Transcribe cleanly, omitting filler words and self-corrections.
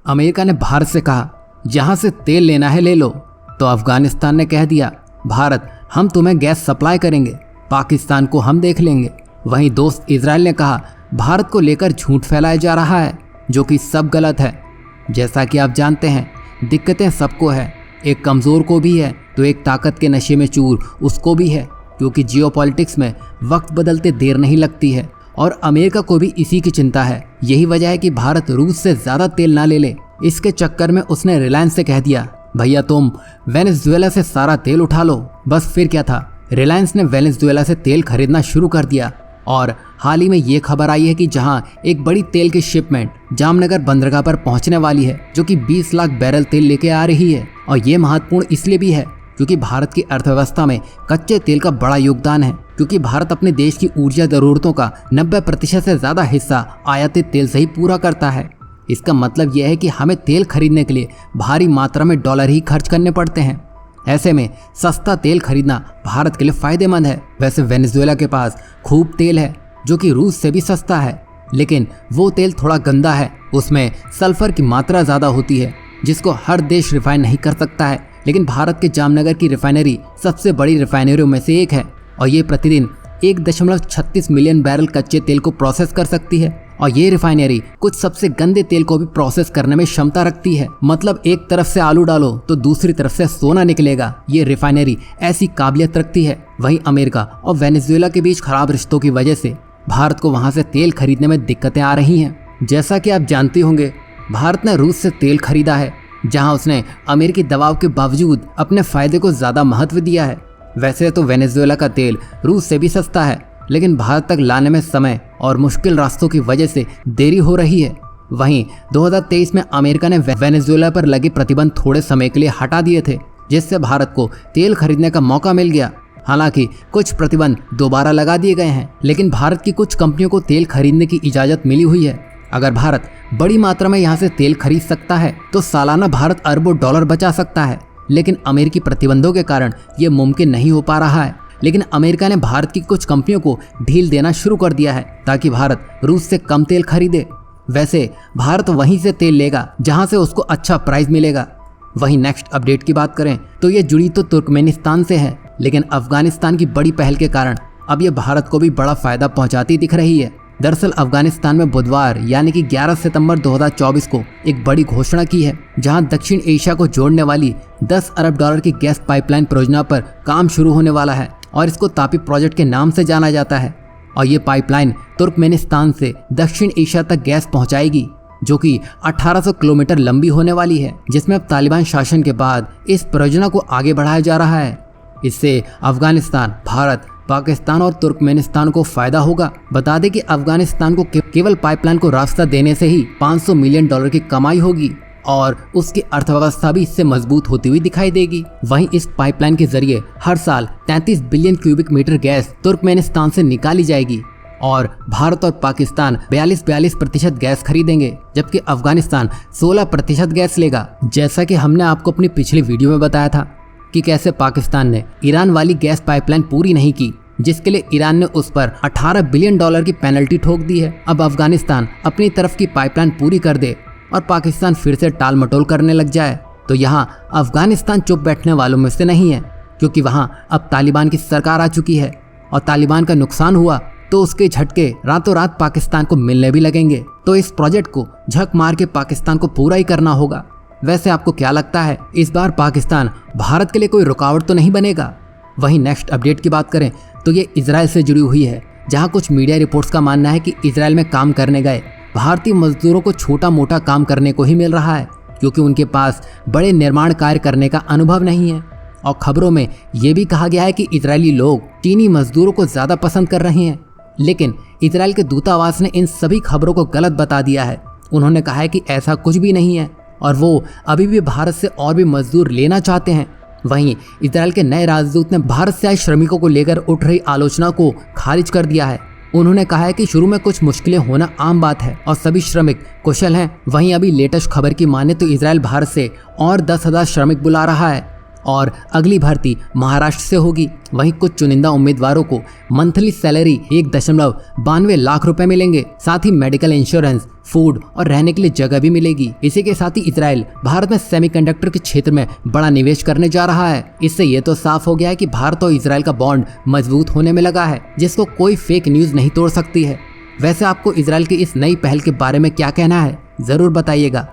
America ने भारत से कहा जहां से तेल लेना है ले लो, तो अफगानिस्तान ने कह दिया भारत हम तुम्हें गैस सप्लाई करेंगे, पाकिस्तान को हम देख लेंगे। वहीं दोस्त इजराइल ने कहा भारत को लेकर झूठ फैलाया जा रहा है, जो कि सब गलत है। जैसा कि आप जानते हैं दिक्कतें सबको है, एक कमज़ोर को भी है तो एक ताकत के नशे में चूर उसको भी है, क्योंकि जियोपॉलिटिक्स में वक्त बदलते देर नहीं लगती है और अमेरिका को भी इसी की चिंता है। यही वजह है कि भारत रूस से ज़्यादा तेल ना ले ले। इसके चक्कर में उसने रिलायंस से कह दिया भैया तुम वेनेजुएला से सारा तेल उठा लो। बस फिर क्या था, रिलायंस ने वेनेजुएला से तेल खरीदना शुरू कर दिया और हाल ही में ये खबर आई है कि जहां एक बड़ी तेल की शिपमेंट जामनगर बंदरगाह पर पहुंचने वाली है, जो कि 20 लाख बैरल तेल लेके आ रही है। और ये महत्वपूर्ण इसलिए भी है क्योंकि भारत की अर्थव्यवस्था में कच्चे तेल का बड़ा योगदान है, क्योंकि भारत अपने देश की ऊर्जा ज़रूरतों का 90% से ज़्यादा हिस्सा आयातित तेल से ही पूरा करता है। इसका मतलब यह है कि हमें तेल खरीदने के लिए भारी मात्रा में डॉलर ही खर्च करने पड़ते हैं। ऐसे में सस्ता तेल खरीदना भारत के लिए फ़ायदेमंद है। वैसे वेनेजुएला के पास खूब तेल है जो कि रूस से भी सस्ता है, लेकिन वो तेल थोड़ा गंदा है, उसमें सल्फर की मात्रा ज़्यादा होती है जिसको हर देश रिफाइन नहीं कर सकता है। लेकिन भारत के जामनगर की रिफाइनरी सबसे बड़ी रिफाइनरियों में से एक है और ये प्रतिदिन 1.36 मिलियन बैरल कच्चे तेल को प्रोसेस कर सकती है। और ये रिफाइनरी कुछ सबसे गंदे तेल को भी प्रोसेस करने में क्षमता रखती है। मतलब एक तरफ से आलू डालो तो दूसरी तरफ से सोना निकलेगा, ये रिफाइनरी ऐसी काबिलियत रखती है। वहीं अमेरिका और वेनेजुएला के बीच खराब रिश्तों की वजह से भारत को वहां से तेल खरीदने में दिक्कतें आ रही हैं। जैसा कि आप जानते होंगे भारत ने रूस से तेल खरीदा है, जहां उसने अमेरिकी दबाव के बावजूद अपने फायदे को ज़्यादा महत्व दिया है। वैसे तो वेनेजुएला का तेल रूस से भी सस्ता है, लेकिन भारत तक लाने में समय और मुश्किल रास्तों की वजह से देरी हो रही है। वहीं 2023 में अमेरिका ने वेनेजुएला पर लगे प्रतिबंध थोड़े समय के लिए हटा दिए थे, जिससे भारत को तेल खरीदने का मौका मिल गया। हालांकि कुछ प्रतिबंध दोबारा लगा दिए गए हैं, लेकिन भारत की कुछ कंपनियों को तेल खरीदने की इजाज़त मिली हुई है। अगर भारत बड़ी मात्रा में यहाँ से तेल खरीद सकता है तो सालाना भारत अरबों डॉलर बचा सकता है, लेकिन अमेरिकी प्रतिबंधों के कारण ये मुमकिन नहीं हो पा रहा है। लेकिन अमेरिका ने भारत की कुछ कंपनियों को ढील देना शुरू कर दिया है ताकि भारत रूस से कम तेल खरीदे। वैसे भारत वहीं से तेल लेगा जहां से उसको अच्छा प्राइस मिलेगा। वहीं नेक्स्ट अपडेट की बात करें तो ये जुड़ी तो तुर्कमेनिस्तान से है, लेकिन अफगानिस्तान की बड़ी पहल के कारण अब ये भारत को भी बड़ा फायदा पहुंचाती दिख रही है। दरअसल अफगानिस्तान में बुधवार यानी कि 11 सितंबर 2024 को एक बड़ी घोषणा की है, जहां दक्षिण एशिया को जोड़ने वाली 10 अरब डॉलर की गैस पाइपलाइन परियोजना पर काम शुरू होने वाला है और इसको तापी प्रोजेक्ट के नाम से जाना जाता है। और ये पाइपलाइन तुर्कमेनिस्तान से दक्षिण एशिया तक गैस पहुंचाएगी, जो कि 1800 किलोमीटर लंबी होने वाली है, जिसमें अब तालिबान शासन के बाद इस परियोजना को आगे बढ़ाया जा रहा है। इससे अफगानिस्तान, भारत, पाकिस्तान और तुर्कमेनिस्तान को फायदा होगा। बता दें कि अफगानिस्तान को केवल पाइपलाइन को रास्ता देने से ही 500 मिलियन डॉलर की कमाई होगी और उसकी अर्थव्यवस्था भी इससे मजबूत होती हुई दिखाई देगी। वहीं इस पाइपलाइन के जरिए हर साल 33 billion cubic metre gas Turkmenistan से निकाली जाएगी और भारत और पाकिस्तान 42% गैस खरीदेंगे, जबकि अफगानिस्तान 16% गैस लेगा। जैसा कि हमने आपको अपनी पिछली वीडियो में बताया था कि कैसे पाकिस्तान ने ईरान वाली गैस पाइपलाइन पूरी नहीं की, जिसके लिए ईरान ने उस पर 18 बिलियन डॉलर की पेनल्टी ठोक दी है। अब अफगानिस्तान अपनी तरफ की पाइपलाइन पूरी कर दे और पाकिस्तान फिर से टाल मटोल करने लग जाए तो यहाँ अफगानिस्तान चुप बैठने वालों में से नहीं है, क्योंकि वहाँ अब तालिबान की सरकार आ चुकी है और तालिबान का नुकसान हुआ तो उसके झटके रातों रात पाकिस्तान को मिलने भी लगेंगे। तो इस प्रोजेक्ट को झक मार के पाकिस्तान को पूरा ही करना होगा। वैसे आपको क्या लगता है, इस बार पाकिस्तान भारत के लिए कोई रुकावट तो नहीं बनेगा? वहीं नेक्स्ट अपडेट की बात करें तो ये इजराइल से जुड़ी हुई है, जहां कुछ मीडिया रिपोर्ट्स का मानना है कि इजराइल में काम करने गए भारतीय मजदूरों को छोटा मोटा काम करने को ही मिल रहा है, क्योंकि उनके पास बड़े निर्माण कार्य करने का अनुभव नहीं है। और खबरों में ये भी कहा गया है कि इजरायली लोग चीनी मजदूरों को ज़्यादा पसंद कर रहे हैं, लेकिन इजराइल के दूतावास ने इन सभी खबरों को गलत बता दिया है। उन्होंने कहा है कि ऐसा कुछ भी नहीं है और वो अभी भी भारत से और भी मजदूर लेना चाहते हैं। वहीं इजराइल के नए राजदूत ने भारत से आए श्रमिकों को लेकर उठ रही आलोचना को खारिज कर दिया है। उन्होंने कहा है कि शुरू में कुछ मुश्किलें होना आम बात है और सभी श्रमिक कुशल हैं। वहीं अभी लेटेस्ट खबर की माने तो इजराइल भारत से और 10,000 श्रमिक बुला रहा है और अगली भर्ती महाराष्ट्र से होगी। वहीं कुछ चुनिंदा उम्मीदवारों को मंथली सैलरी 1.92 लाख रुपए मिलेंगे। साथ ही मेडिकल इंश्योरेंस, फूड और रहने के लिए जगह भी मिलेगी। इसी के साथ ही इजराइल भारत में सेमीकंडक्टर के क्षेत्र में बड़ा निवेश करने जा रहा है। इससे ये तो साफ हो गया है कि भारत और इजराइल का बॉन्ड मजबूत होने में लगा है, जिसको कोई फेक न्यूज नहीं तोड़ सकती है। वैसे आपको इजराइल की इस नई पहल के बारे में क्या कहना है, जरूर बताइएगा।